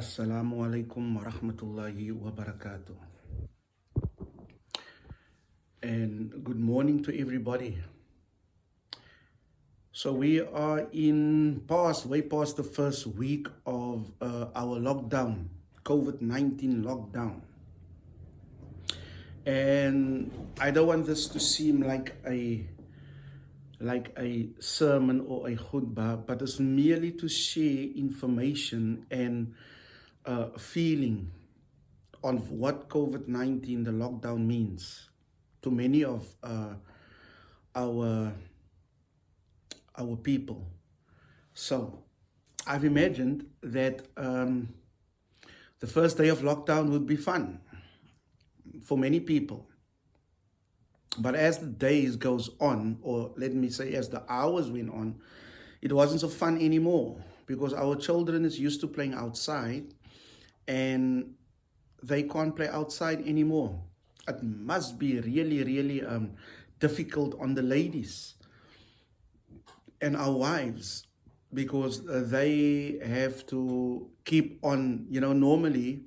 Assalamu alaikum wa rahmatullahi wa barakatuh. And good morning to everybody. So we are way past the first week of our lockdown, COVID-19 lockdown. And I don't want this to seem like a sermon or a khutbah, but it's merely to share information and feeling on what COVID-19, the lockdown, means to many of our people. So I've imagined that the first day of lockdown would be fun for many people. But as the days goes on, or let me say as the hours went on, it wasn't so fun anymore because our children is used to playing outside and they can't play outside anymore. It must be really difficult on the ladies and our wives because they have to keep on, normally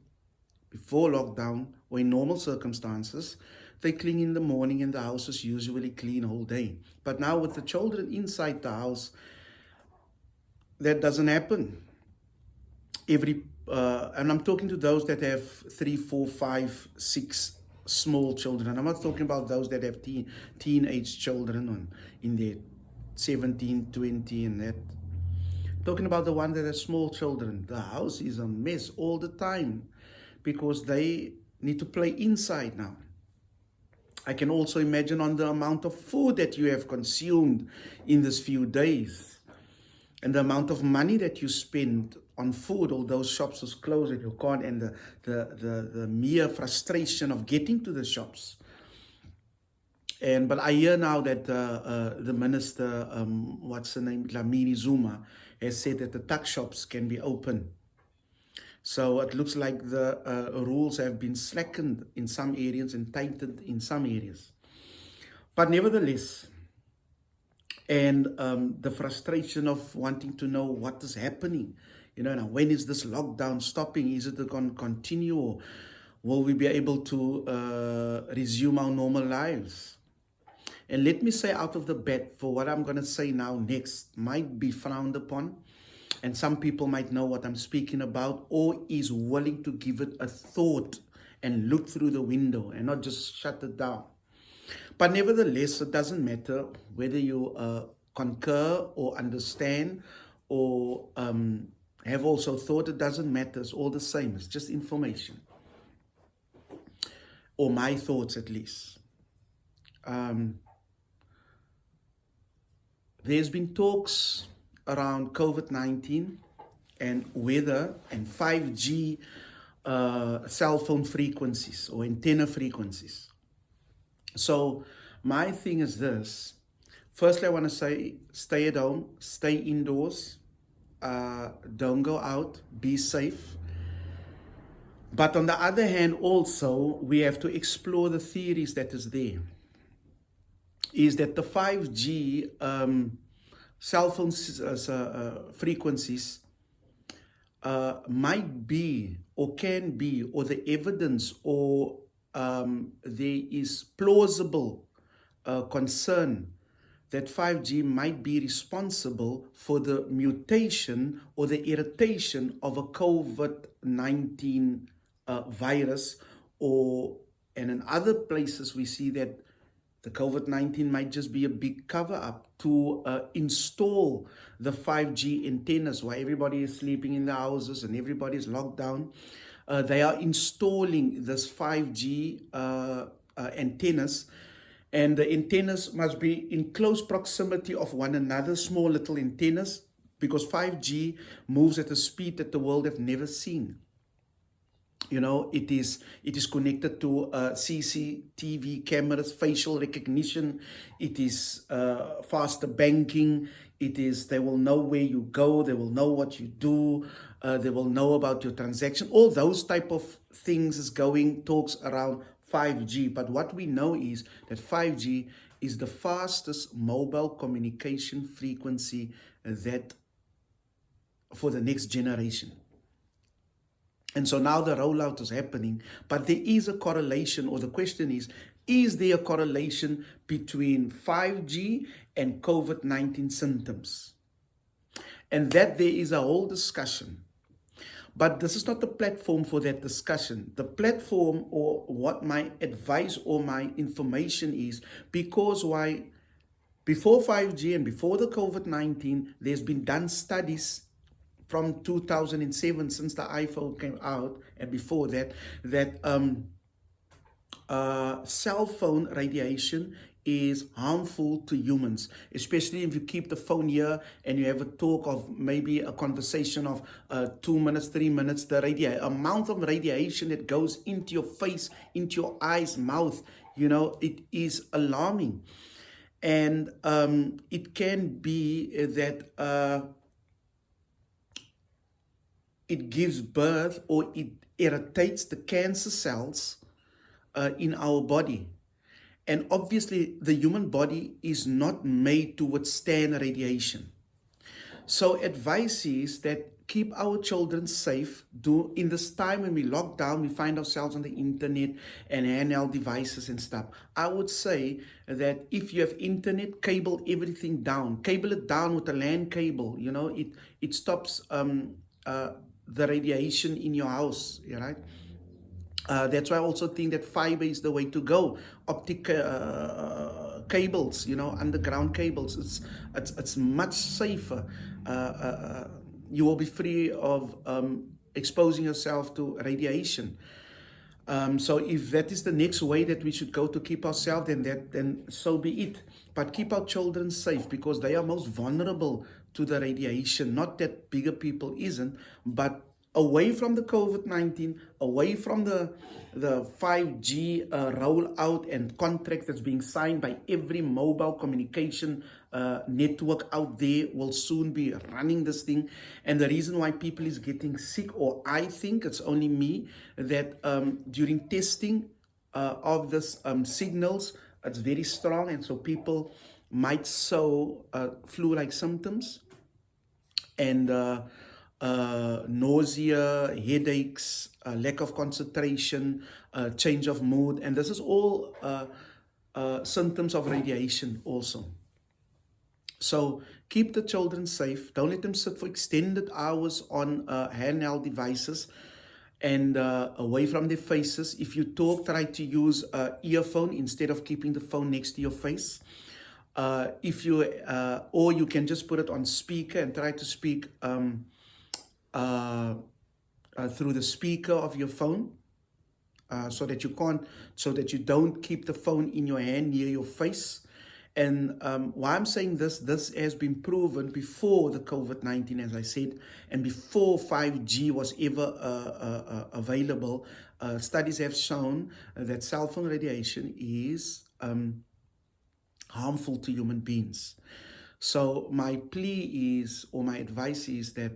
before lockdown or in normal circumstances, they clean in the morning and the house is usually clean all day. But now with the children inside the house, that doesn't happen. And I'm talking to those that have 3, 4, 5, 6 small children. And I'm not talking about those that have teenage children in their 17, 20 and that. I'm talking about the one that has small children. The house is a mess all the time because they need to play inside now. I can also imagine on the amount of food that you have consumed in these few days and the amount of money that you spend on food. All those shops is closed and you can't, and the mere frustration of getting to the shops. But I hear now that the minister, what's her name, Dlamini Zuma, has said that the tuck shops can be open. So it looks like the rules have been slackened in some areas and tightened in some areas. But nevertheless, and the frustration of wanting to know what is happening, now when is this lockdown stopping? Is it going to continue, or will we be able to resume our normal lives? And let me say out of the bat, for what I'm going to say now next might be frowned upon. And some people might know what I'm speaking about or is willing to give it a thought and look through the window and not just shut it down. But nevertheless, it doesn't matter whether you concur or understand or have also thought. It doesn't matter. It's all the same. It's just information. Or my thoughts at least. There's been talks around COVID-19 and weather and 5G cell phone frequencies or antenna frequencies. So my thing is this. Firstly, I want to say, stay at home, stay indoors, don't go out, be safe. But on the other hand, also, we have to explore the theories that is there. Is that the 5G cell phone frequencies might be or can be, or the evidence, or there is plausible concern that 5G might be responsible for the mutation or the irritation of a COVID-19 virus, and in other places we see that the COVID-19 might just be a big cover-up to install the 5G antennas while everybody is sleeping in the houses and everybody is locked down. They are installing this 5G antennas, and the antennas must be in close proximity of one another, small little antennas, because 5G moves at a speed that the world have never seen. It is connected to CCTV cameras, facial recognition. It is faster banking. They will know where you go. They will know what you do. They will know about your transaction. All those type of things is talks around 5G. But what we know is that 5G is the fastest mobile communication frequency that for the next generation. And so now the rollout is happening, but there is a correlation, or the question is there a correlation between 5G and COVID-19 symptoms? And that there is a whole discussion. But this is not the platform for that discussion. The platform, or what my advice or my information is, because why? Before 5G and before the COVID-19, there's been done studies from 2007, since the iPhone came out, and before that, that cell phone radiation is harmful to humans, especially if you keep the phone here and you have a talk of maybe a conversation of 2 minutes, 3 minutes. The amount of radiation that goes into your face, into your eyes, mouth, it is alarming. And it can be that it gives birth, or it irritates the cancer cells in our body. And obviously, the human body is not made to withstand radiation. So advice is that keep our children safe. In this time when we lock down, we find ourselves on the internet and handheld devices and stuff. I would say that if you have internet, cable everything down. Cable it down with a LAN cable. It stops the radiation in your house, right? That's why I also think that fiber is the way to go. Optic cables, underground cables. It's much safer. You will be free of exposing yourself to radiation. So if that is the next way that we should go to keep ourselves, then so be it. But keep our children safe, because they are most vulnerable to the radiation. Not that bigger people isn't, but away from the COVID-19, away from the 5G rollout and contract that's being signed by every mobile communication network out there will soon be running this thing. And the reason why people is getting sick, or I think it's only me, that during testing of this signals, it's very strong, and so people might show flu-like symptoms, and nausea, headaches, lack of concentration, change of mood, and this is all symptoms of radiation also. So keep the children safe. Don't let them sit for extended hours on handheld devices and away from their faces. If you talk, try to use an earphone instead of keeping the phone next to your face. Or you can just put it on speaker and try to speak through the speaker of your phone, so that you don't keep the phone in your hand near your face. And why I'm saying this has been proven before the COVID-19, as I said, and before 5G was ever available. Studies have shown that cell phone radiation is harmful to human beings. So my plea is, or my advice is that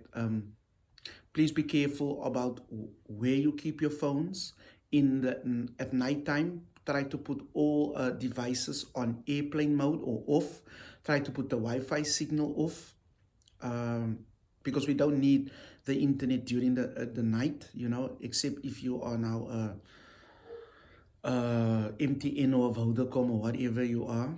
please be careful about where you keep your phones. At nighttime, try to put all devices on airplane mode or off. Try to put the Wi-Fi signal off, because we don't need the internet during the night, except if you are now MTN or Vodacom or whatever you are,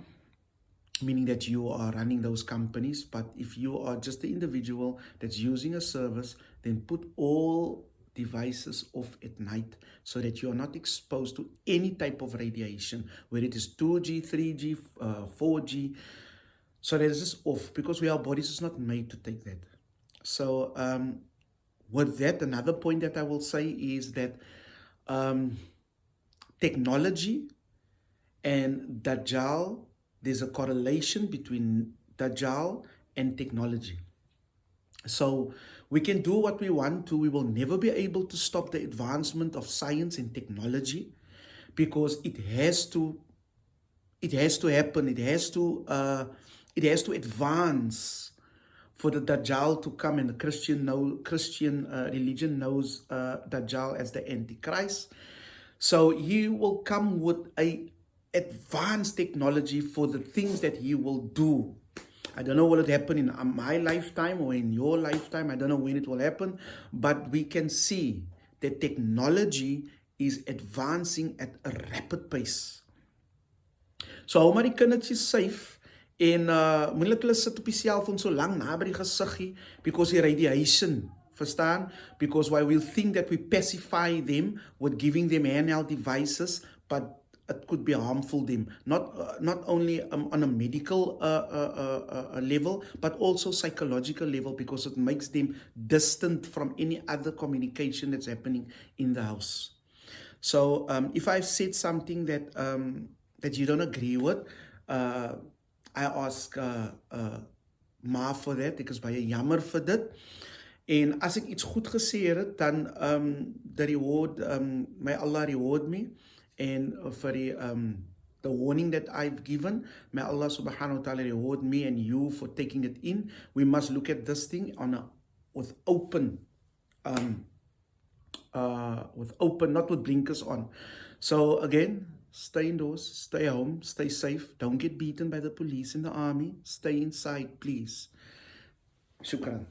meaning that you are running those companies. But if you are just the individual that's using a service, then put all devices off at night, so that you are not exposed to any type of radiation, whether it is 2G, 3G, 4G. So that is just off, because our bodies is not made to take that. So with that, another point that I will say is that technology and Dajjal, there's a correlation between Dajjal and technology. So we can do what we want to. We will never be able to stop the advancement of science and technology, because it has to happen. It has to advance for the Dajjal to come. And the Christian religion knows Dajjal as the Antichrist. So he will come with a advanced technology for the things that he will do. I don't know what will happen in my lifetime or in your lifetime. I don't know when it will happen, but we can see that technology is advancing at a rapid pace. So hou maar die kindertjies safe en moeilik hulle sit op die selfoon so lank naby die gesiggie because jy ry die huis in. Verstaan? Because why we'll think that we pacify them with giving them handheld devices, but it could be harmful them. Not only on a medical level, but also psychological level, because it makes them distant from any other communication that's happening in the house. So if I've said something that that you don't agree with, I ask ma for that, because baie jammer vir dit. En as ek iets goed gesê het, dan the reward, may Allah reward me, and for the warning that I've given, may Allah subhanahu wa ta'ala reward me and you for taking it in. We must look at this thing with open, not with blinkers on. So again, stay indoors, stay home, stay safe. Don't get beaten by the police and the army. Stay inside, please. Shukran.